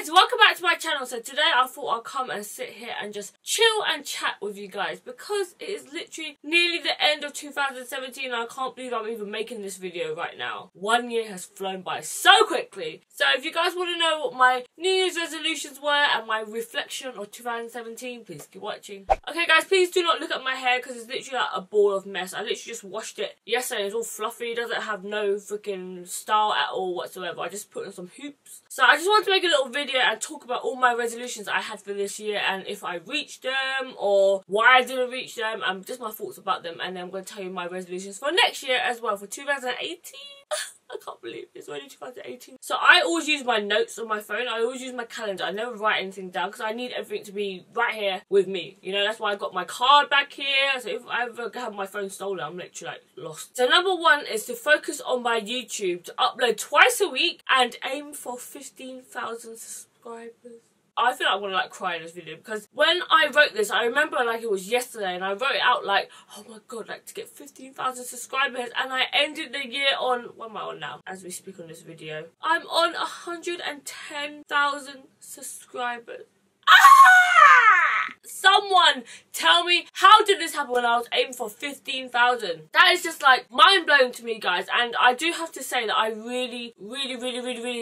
guys, welcome back to my channel. So today I thought I'll come and sit here and just chill and chat with you guys because it is literally nearly the end of 2017 and I can't believe I'm even making this video right now. 1 year has flown by so quickly. So if you guys want to know what my New Year's resolutions were and my reflection of 2017, please keep watching. Okay guys, please do not look at my hair because it's literally like a ball of mess. I literally just washed it yesterday. It's all fluffy, it doesn't have no freaking style at all whatsoever. I just put in some hoops. So I just wanted to make a little video and talk about all my resolutions I had for this year and if I reached them or why I didn't reach them and just my thoughts about them, and then I'm going to tell you my resolutions for next year as well, for 2018. I can't believe it's already 2018. So I always use my notes on my phone. I always use my calendar. I never write anything down because I need everything to be right here with me. You know, that's why I got my card back here. So if I ever have my phone stolen, I'm literally like lost. So number one is to focus on my YouTube, to upload twice a week and aim for 15,000 subscribers. I feel like I'm gonna like cry in this video because when I wrote this, I remember like it was yesterday and I wrote it out like, oh my god, like to get 15,000 subscribers, and I ended the year on, what am I on now as we speak on this video? I'm on 110,000 subscribers. Someone tell me, how did this happen when I was aiming for 15,000? That is just like mind-blowing to me, guys. And I do have to say that I really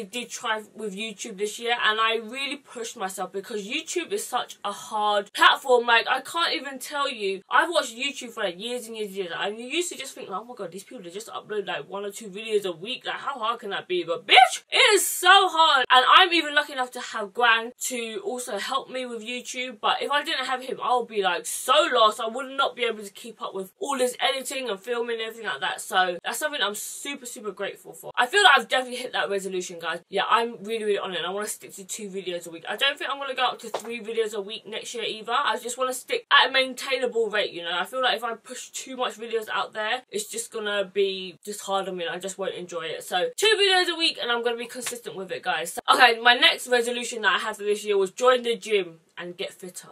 did try with YouTube this year, and I really pushed myself because YouTube is such a hard platform. Like, I can't even tell you, I've watched YouTube for like years and years, and you used to just think, oh my god, these people, they just upload like 1 or 2 videos a week, like how hard can that be? But bitch, it is so hard. And I'm even lucky enough to have Gran to also help me with YouTube, but if I didn't have him, I'll be like so lost. I would not be able to keep up with all this editing and filming and everything like that. So that's something I'm super grateful for. I feel like I've definitely hit that resolution, guys. Yeah, I'm really on it, and I want to stick to 2 videos a week. I don't think I'm going to go up to 3 videos a week next year either. I just want to stick at a maintainable rate, you know. I feel like if I push too much videos out there, it's just going to be just hard on me and I just won't enjoy it. So 2 videos a week and I'm going to be consistent with it, guys. So, okay, my next resolution that I had for this year was join the gym and get fitter.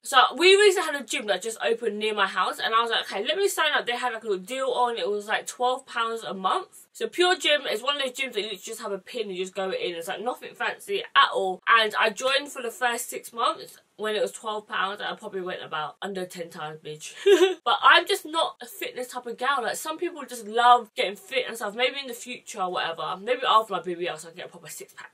So we recently had a gym that just opened near my house and I was like, okay, let me sign up. They had like a little deal on. It was like £12 a month. So Pure Gym is one of those gyms that you literally just have a pin and you just go in. It's like nothing fancy at all. And I joined for the first 6 months when it was £12, and I probably went about under 10 times, bitch. But I'm just not a fitness type of gal. Like, some people just love getting fit and stuff. Maybe in the future or whatever. Maybe after my BBL so I can get a proper 6-pack.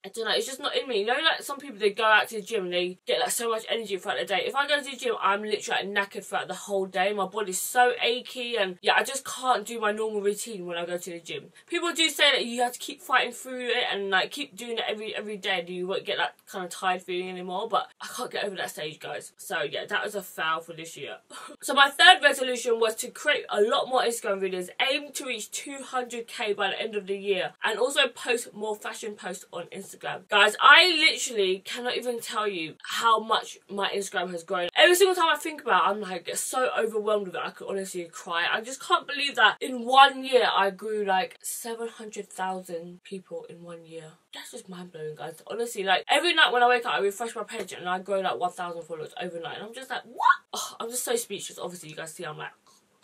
I don't know, it's just not in me. You know, like some people, they go out to the gym and they get like so much energy throughout the day. If I go to the gym, I'm literally like knackered throughout the whole day. My body's so achy and yeah, I just can't do my normal routine when I go to the gym. People do say that you have to keep fighting through it and like keep doing it every day and you won't get that kind of tired feeling anymore, but I can't get over that stage, guys. So yeah, that was a fail for this year. So my third resolution was to create a lot more Instagram videos, aim to reach 200k by the end of the year, and also post more fashion posts on Instagram. Guys, I literally cannot even tell you how much my Instagram has grown. Every single time I think about it, I'm like so overwhelmed with it, I could honestly cry. I just can't believe that in 1 year I grew like 700,000 people in 1 year. That's just mind-blowing, guys. Honestly, like every night when I wake up, I refresh my page and I grow like 1,000 followers overnight, and I'm just like, what? Oh, I'm just so speechless. Obviously, you guys see I'm like,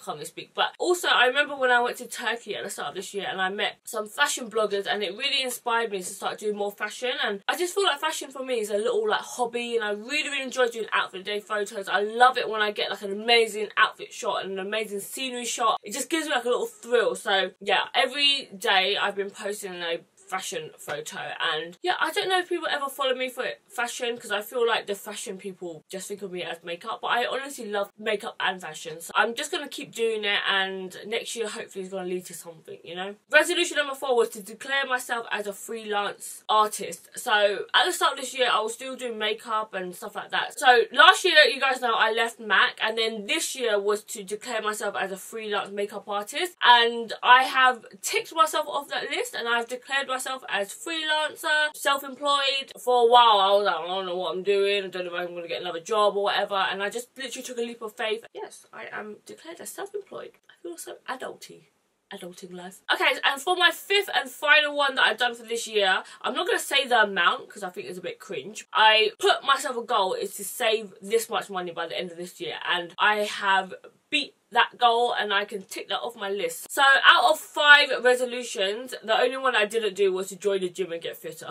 can't really speak. But also, I remember when I went to Turkey at the start of this year and I met some fashion bloggers, and it really inspired me to start doing more fashion. And I just feel like fashion for me is a little like hobby, and I really enjoy doing outfit day photos. I love it when I get like an amazing outfit shot and an amazing scenery shot. It just gives me like a little thrill. So yeah, every day I've been posting a fashion photo, and yeah, I don't know if people ever follow me for fashion because I feel like the fashion people just think of me as makeup, but I honestly love makeup and fashion, so I'm just gonna keep doing it, and next year hopefully it's gonna lead to something, you know. Resolution number 4 was to declare myself as a freelance artist. So at the start of this year I was still doing makeup and stuff like that. So last year, you guys know, I left MAC, and then this year was to declare myself as a freelance makeup artist, and I have ticked myself off that list and I've declared myself as freelancer, self-employed. For a while I was like, I don't know what I'm doing, I don't know if I'm going to get another job or whatever, and I just literally took a leap of faith. Yes, I am declared as self-employed. I feel so adulting life. Okay, and for my 5th and final one that I've done for this year, I'm not going to say the amount because I think it's a bit cringe. I put myself a goal is to save this much money by the end of this year, and I have beat that goal and I can tick that off my list. So out of 5 resolutions, the only one I didn't do was to join the gym and get fitter.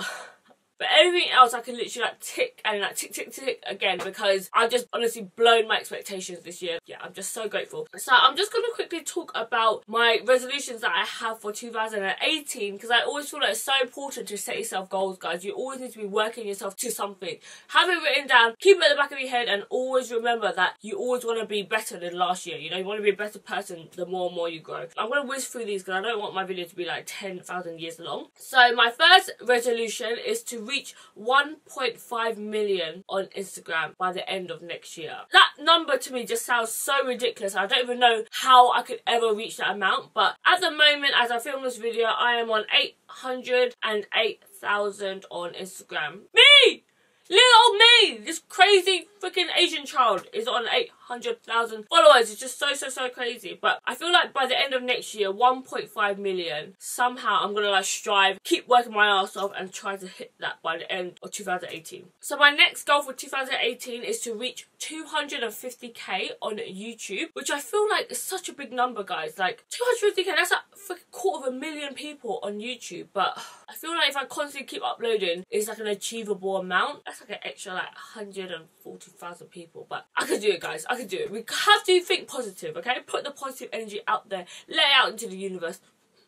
But everything else I can literally like tick and like tick again, because I've just honestly blown my expectations this year. Yeah, I'm just so grateful. So I'm just going to quickly talk about my resolutions that I have for 2018, because I always feel like it's so important to set yourself goals, guys. You always need to be working yourself to something. Have it written down, keep it at the back of your head, and always remember that you always want to be better than last year. You know, you want to be a better person the more and more you grow. I'm going to whiz through these because I don't want my video to be like 10,000 years long. So my first resolution is to reach 1.5 million on Instagram by the end of next year. That number to me just sounds so ridiculous. I don't even know how I could ever reach that amount, but at the moment as I film this video, I am on 808,000 on Instagram. Me! Little old me! This crazy freaking Asian child is on 800,000 followers. It's just so crazy. But I feel like by the end of next year, 1.5 million, somehow I'm gonna like strive, keep working my ass off and try to hit that by the end of 2018. So my next goal for 2018 is to reach 250k on YouTube, which I feel like is such a big number, guys. Like 250k, that's like freaking 250,000 people on YouTube. But I feel like if I constantly keep uploading, it's like an achievable amount. That's like an extra like 140,000 people. But I could do it, guys. I could do it. We have to think positive, okay? Put the positive energy out there. Let it out into the universe.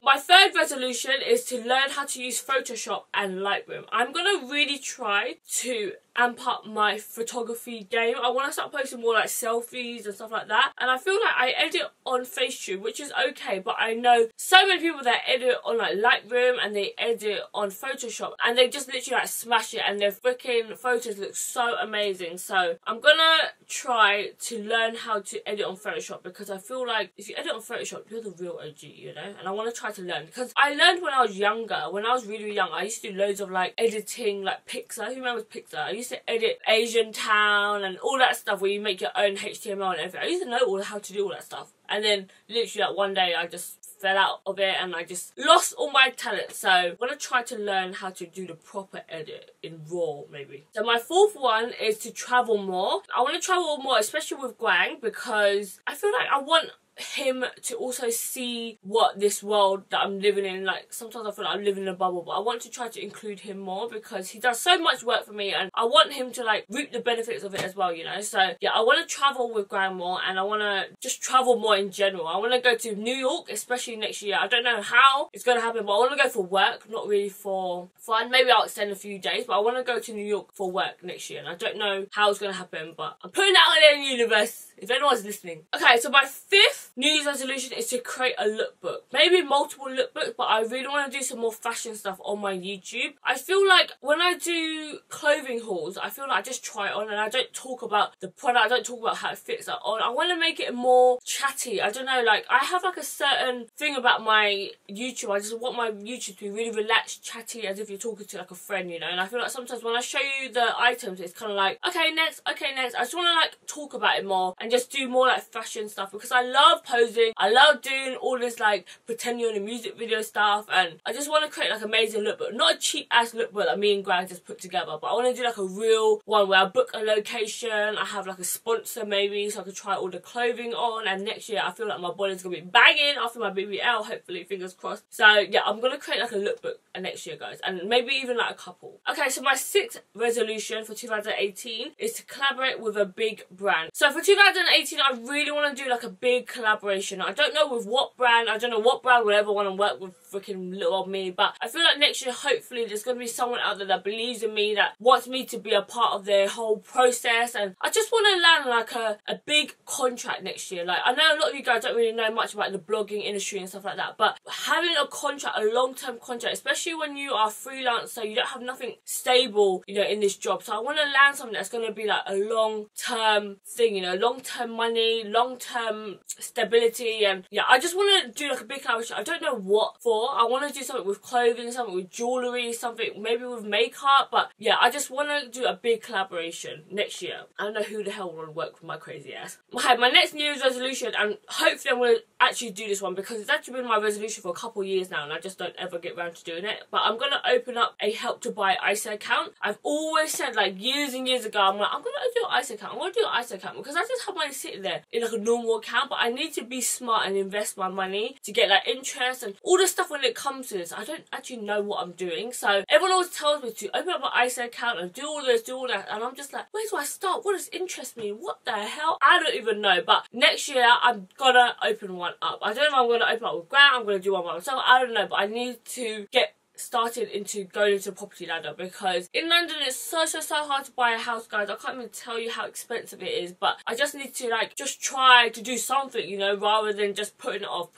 My third resolution is to learn how to use Photoshop and Lightroom. I'm going to really try to amp up my photography game. I want to start posting more like selfies and stuff like that. And I feel like I edit on Facetune, which is okay, but I know so many people that edit on like Lightroom and they edit on Photoshop and they just literally like smash it and their freaking photos look so amazing. So I'm gonna try to learn how to edit on Photoshop, because I feel like if you edit on Photoshop, you're the real OG, you know? And I want to try to learn, because I learned when I was younger. When I was really young, I used to do loads of like editing, like Pixar. Who remembers Pixar? I used to edit Asian Town and all that stuff where you make your own HTML and everything. I used to know how to do all that stuff, and then literally like one day I just fell out of it and I just lost all my talent. So I'm gonna try to learn how to do the proper edit in RAW maybe. So my fourth one is to travel more. I want to travel more, especially with Guang, because I feel like I want him to also see what this world that I'm living in, like sometimes I feel like I'm living in a bubble, but I want to try to include him more because he does so much work for me and I want him to like reap the benefits of it as well, you know. So yeah, I want to travel with Graham more and I want to just travel more in general. I want to go to New York, especially next year. I don't know how it's going to happen, but I want to go for work, not really for fun. Maybe I'll extend a few days, but I want to go to New York for work next year and I don't know how it's going to happen, but I'm putting that out there in the universe if anyone's listening. Okay, so my fifth New Year's resolution is to create a lookbook. Maybe multiple lookbooks, but I really want to do some more fashion stuff on my YouTube. I feel like when I do clothing hauls, I feel like I just try it on and I don't talk about the product, I don't talk about how it fits on. I want to make it more chatty. I don't know, like I have like a certain thing about my YouTube. I just want my YouTube to be really relaxed, chatty, as if you're talking to like a friend, you know. And I feel like sometimes when I show you the items, it's kind of like, okay, next. I just want to like talk about it more and just do more like fashion stuff because I love posing. I love doing all this like pretending on a music video stuff, and I just want to create like an amazing lookbook. Not a cheap ass lookbook that me and Greg just put together, but I want to do like a real one where I book a location, I have like a sponsor maybe so I can try all the clothing on, and next year I feel like my body's gonna be banging after my BBL, hopefully, fingers crossed. So yeah, I'm gonna create like a lookbook next year, guys, and maybe even like a couple. Okay, so my sixth resolution for 2018 is to collaborate with a big brand. So for 2018, I really want to do like a big collaboration. I don't know with what brand. I don't know what brand will ever want to work with freaking little old me, but I feel like next year hopefully there's going to be someone out there that believes in me, that wants me to be a part of their whole process, and I just want to land like a big contract next year. Like, I know a lot of you guys don't really know much about the blogging industry and stuff like that, but having a contract, a long-term contract, especially when you are freelance, so you don't have nothing stable, you know, in this job. So I want to land something that's going to be like a long-term thing, you know, long-term money, long-term stability, and yeah, I just want to do like a big collaboration. I don't know what for. I want to do something with clothing, something with jewellery, something something maybe with makeup. But yeah, I just want to do a big collaboration next year. I don't know who the hell will work with my crazy ass. My next New Year's resolution, and hopefully I'm going to actually do this one because it's actually been my resolution for a couple of years now and I just don't ever get around to doing it. But I'm going to open up a Help to Buy ISA account. I've always said, like, years and years ago, I'm going to do an ISA account. I'm going to do an ISA account because I just have money sitting there in like a normal account, but I need to be smart and invest my money to get like interest and all this stuff. When it comes to this, I don't actually know what I'm doing. So everyone always tells me to open up an ISA account and do all this, do all that, and I'm just like, where do I start? What does interest mean? What the hell? I don't even know. But next year I'm gonna open one up. I don't know if I'm gonna open up with Grant, I'm gonna do one by myself, I don't know, but I need to get started into going into property ladder because in London it's so hard to buy a house, guys. I can't even tell you how expensive it is, but I just need to like just try to do something, you know, rather than just putting it off.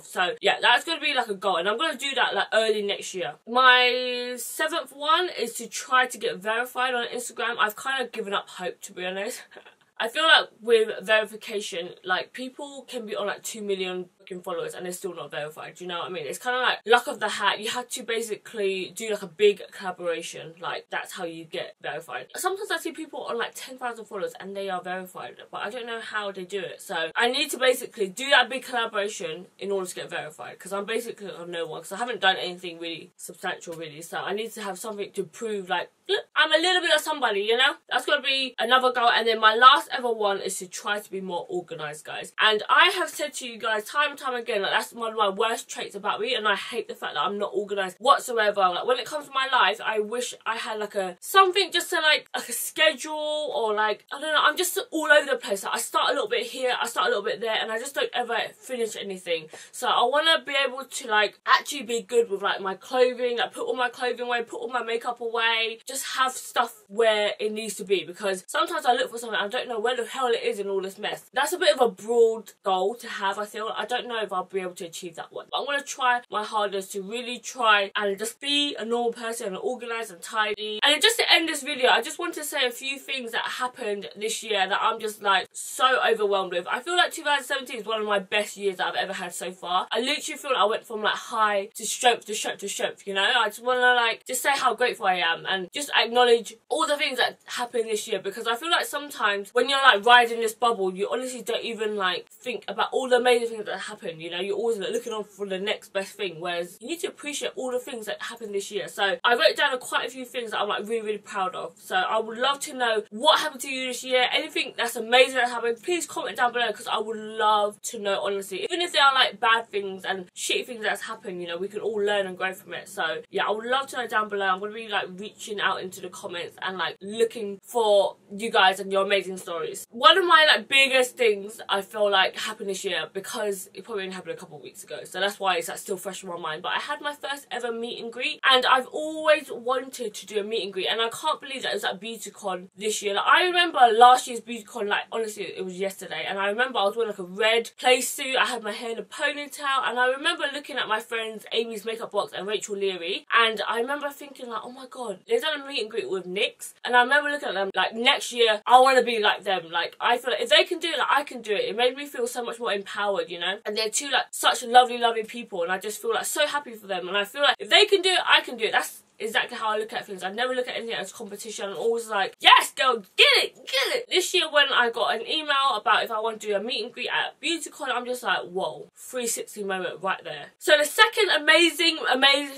So yeah, that's gonna be like a goal, and I'm gonna do that like early next year. My 7th one is to try to get verified on Instagram. I've kind of given up hope, to be honest. I feel like with verification, like, people can be on like 2 million fucking followers and they're still not verified. Do you know what I mean? It's kind of like luck of the hat. You had to basically do like a big collaboration. Like, that's how you get verified. Sometimes I see people on like 10,000 followers and they are verified, but I don't know how they do it. So I need to basically do that big collaboration in order to get verified, because I'm basically on no one, because I haven't done anything really substantial really. So I need to have something to prove, like, look, I'm a little bit of somebody, you know? That's going to be another goal. And then my last ever one is to try to be more organised, guys. And I have said to you guys time and time again, like, that's one of my worst traits about me, and I hate the fact that I'm not organised whatsoever. Like, when it comes to my life, I wish I had like something just to like a schedule, or like, I don't know, I'm just all over the place. Like, I start a little bit here, I start a little bit there, and I just don't ever finish anything. So I want to be able to like actually be good with like my clothing, like put all my clothing away, put all my makeup away, just have stuff where it needs to be, because sometimes I look for something, I don't know where the hell it is in all this mess. That's a bit of a broad goal to have, I feel. I don't know if I'll be able to achieve that one, but I'm going to try my hardest to really try and just be a normal person and organised and tidy. And just to end this video, I just want to say a few things that happened this year that I'm just like so overwhelmed with. I feel like 2017 is one of my best years that I've ever had so far. I literally feel like I went from like high to strength to strength to strength, you know? I just want to like just say how grateful I am and just acknowledge all the things that happened this year, because I feel like sometimes when you're like riding this bubble, you honestly don't even like think about all the amazing things that happened, you know? You're always like looking on for the next best thing, whereas you need to appreciate all the things that happened this year. So I wrote down quite a few things that I'm like really proud of. So I would love to know what happened to you this year. Anything that's amazing that happened, please comment down below, because I would love to know, honestly. Even if there are like bad things and shitty things that's happened, you know, we can all learn and grow from it. So yeah, I would love to know down below. I'm going to be like reaching out into the comments and like looking for you guys and your amazing stories. One of my like biggest things I feel like happened this year, because it probably only happened a couple of weeks ago, so that's why it's like still fresh in my mind, but I had my first ever meet and greet, and I've always wanted to do a meet and greet, and I can't believe that it was at BeautyCon this year. Like, I remember last year's BeautyCon, like honestly it was yesterday, and I remember I was wearing like a red play suit, I had my hair in a ponytail, and I remember looking at my friends Amy's Makeup Box and Rachel Leary, and I remember thinking like, oh my god, they've done a meet and greet with NYX, and I remember looking at them like, next year I want to be like them. Like, I feel like if they can do it, like, I can do it. It made me feel so much more empowered, you know? And they're two like such lovely people, and I just feel like so happy for them, and I feel like if they can do it, I can do it. That's exactly how I look at things. I never look at anything as competition. I'm always like, yes, girl, get it. This year when I got an email about if I want to do a meet and greet at BeautyCon, I'm just like, whoa, 360 moment right there. So the second amazing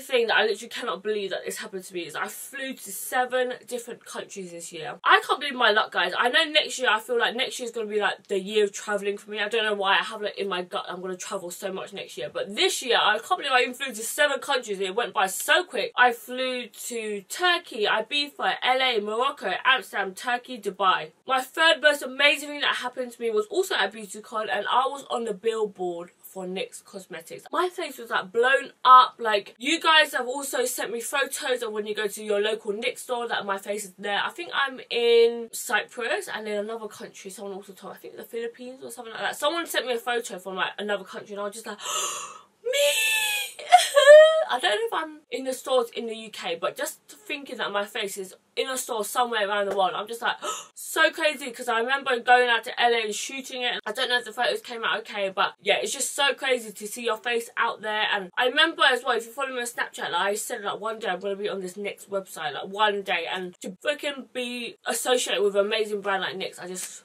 thing that I literally cannot believe that this happened to me is I flew to 7 different countries this year. I can't believe my luck, guys. I know next year, I feel like next year is going to be like the year of travelling for me. I don't know why, I have like in my gut I'm going to travel so much next year, but this year I can't believe I even flew to 7 countries. It went by so quick. I flew to Turkey, Ibiza, LA, Morocco, Amsterdam, Turkey, Dubai. My third most amazing thing that happened to me was also at BeautyCon, and I was on the billboard for NYX Cosmetics. My face was like blown up. Like, you guys have also sent me photos of when you go to your local NYX store that my face is there. I think I'm in Cyprus, and in another country someone also told, I think the Philippines or something like that. Someone sent me a photo from like another country, and I was just like, me! I don't know if I'm in the stores in the UK, but just thinking that my face is in a store somewhere around the world, I'm just like, so crazy, because I remember going out to LA and shooting it. I don't know if the photos came out okay, but yeah, it's just so crazy to see your face out there. And I remember as well, if you follow me on Snapchat, like, I said like one day I'm going to be on this NYX website, like one day, and to freaking be associated with an amazing brand like NYX, I just...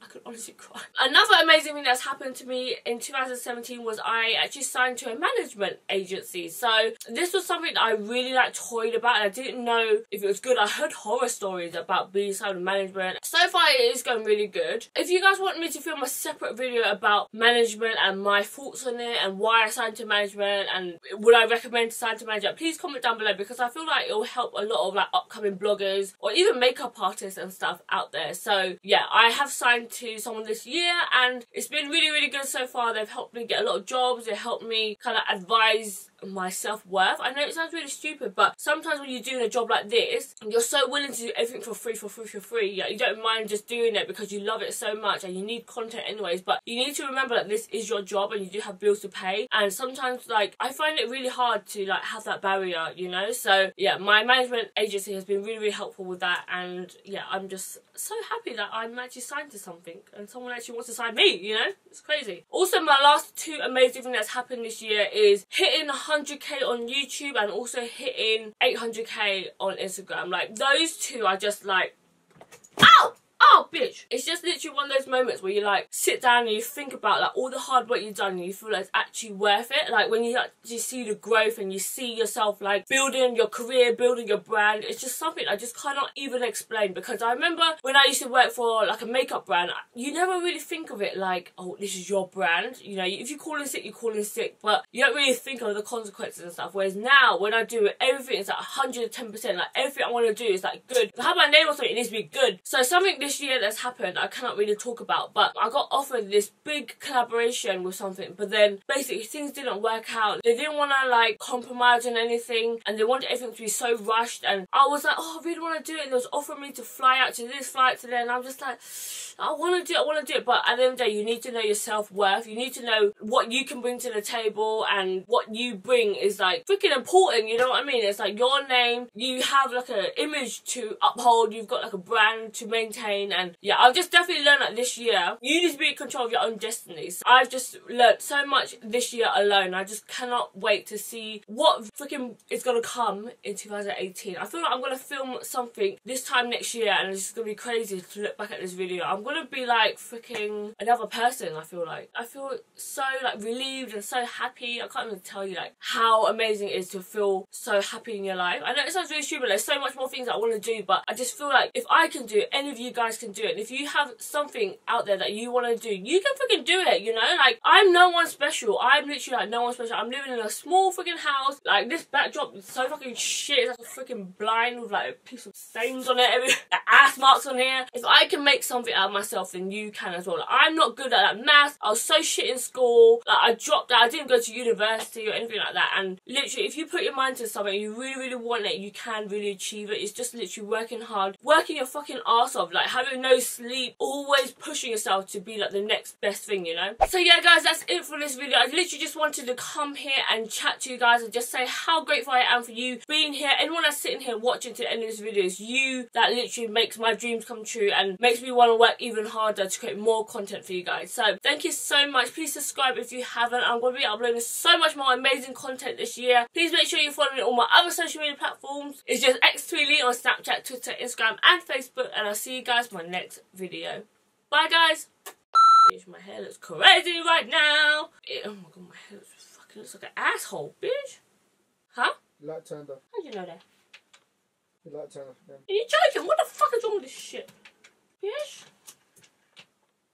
I could honestly cry. Another amazing thing that's happened to me in 2017 was I actually signed to a management agency. So this was something that I really like toyed about, and I didn't know if it was good. I heard horror stories about being signed to management. So far it is going really good. If you guys want me to film a separate video about management and my thoughts on it and why I signed to management and would I recommend to sign to management, please comment down below, because I feel like it will help a lot of like upcoming bloggers or even makeup artists and stuff out there. So yeah, I have signed to someone this year and it's been really good so far. They've helped me get a lot of jobs. They helped me kind of advise my self-worth. I know it sounds really stupid, but sometimes when you're doing a job like this, you're so willing to do everything for free. Yeah, you don't mind just doing it because you love it so much and you need content anyways, but you need to remember that this is your job and you do have bills to pay. And sometimes like I find it really hard to like have that barrier, you know. So yeah, my management agency has been really helpful with that, and yeah, I'm just so happy that I'm actually signed to something and someone actually wants to sign me, you know. It's crazy. Also, my last two amazing things that's happened this year is hitting 100k on YouTube and also hitting 800k on Instagram. Like, those two are just like, ow! Oh, bitch. It's just literally one of those moments where you like sit down and you think about like all the hard work you've done and you feel like it's actually worth it. Like when you actually see the growth and you see yourself like building your career, building your brand. It's just something I just cannot even explain, because I remember when I used to work for like a makeup brand, you never really think of it like, oh, this is your brand. You know, if you call in sick, you call in sick, but you don't really think of the consequences and stuff. Whereas now when I do it, everything is like 110%. Like everything I want to do is like good. If I have my name or something, it needs to be good. So something this year that's happened I cannot really talk about, but I got offered this big collaboration with something, but then basically things didn't work out. They didn't want to like compromise on anything and they wanted everything to be so rushed, and I was like, oh, I really want to do it, and they was offering me to fly out to this, fly out to there, and I'm just like, I want to do it, but at the end of the day you need to know your self-worth. You need to know what you can bring to the table, and what you bring is like freaking important, you know what I mean? It's like your name, you have like an image to uphold, you've got like a brand to maintain. And yeah, I've just definitely learned that this year you need to be in control of your own destiny. So I've just learned so much this year alone. I just cannot wait to see what freaking is going to come in 2018. I feel like I'm going to film something this time next year and it's just going to be crazy to look back at this video. I'm going to be like freaking another person. I feel so like relieved and so happy. I can't even tell you like how amazing it is to feel so happy in your life. I know it sounds really stupid, there's so much more things I want to do, but I just feel like if I can do it, any of you guys can do it. And if you have something out there that you want to do, you can freaking do it, you know? Like, I'm no one special. I'm literally like no one special. I'm living in a small freaking house. Like, this backdrop is so fucking shit. It's like a freaking blind with like a piece of stains on it, like ass marks on here. If I can make something out of myself, then you can as well. Like, I'm not good at that maths. I was so shit in school. Like, I dropped out. I didn't go to university or anything like that. And literally, if you put your mind to something, you really want it, you can really achieve it. It's just literally working hard, working your fucking ass off, like having no sleep, always pushing yourself to be like the next best thing, you know? So yeah guys, that's it for this video. I literally just wanted to come here and chat to you guys and just say how grateful I am for you being here. Anyone that's sitting here watching to the end of this video, is you that literally makes my dreams come true and makes me want to work even harder to create more content for you guys. So thank you so much. Please subscribe if you haven't. I'm going to be uploading so much more amazing content this year. Please make sure you follow me on all my other social media platforms. It's just Thuy on Snapchat, Twitter, Instagram and Facebook, and I'll see you guys in my next video. Bye guys. Bitch, my hair looks crazy right now. Oh my god, my hair looks like an asshole, bitch. Huh? Light turned off. How'd you know that? The light turned off again. Are you joking? What the fuck is wrong with this shit? Bitch.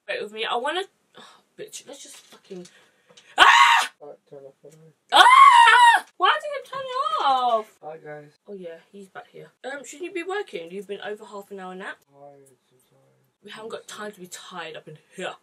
Wait with me. I wanna... Oh, bitch, let's just fucking... Ah! Light turned off, by the way. Ah! Why did you turn it off? Hi guys. Oh yeah, he's back here. Shouldn't you be working? You've been over half an hour nap. Tired. We haven't got time to be tied up in here.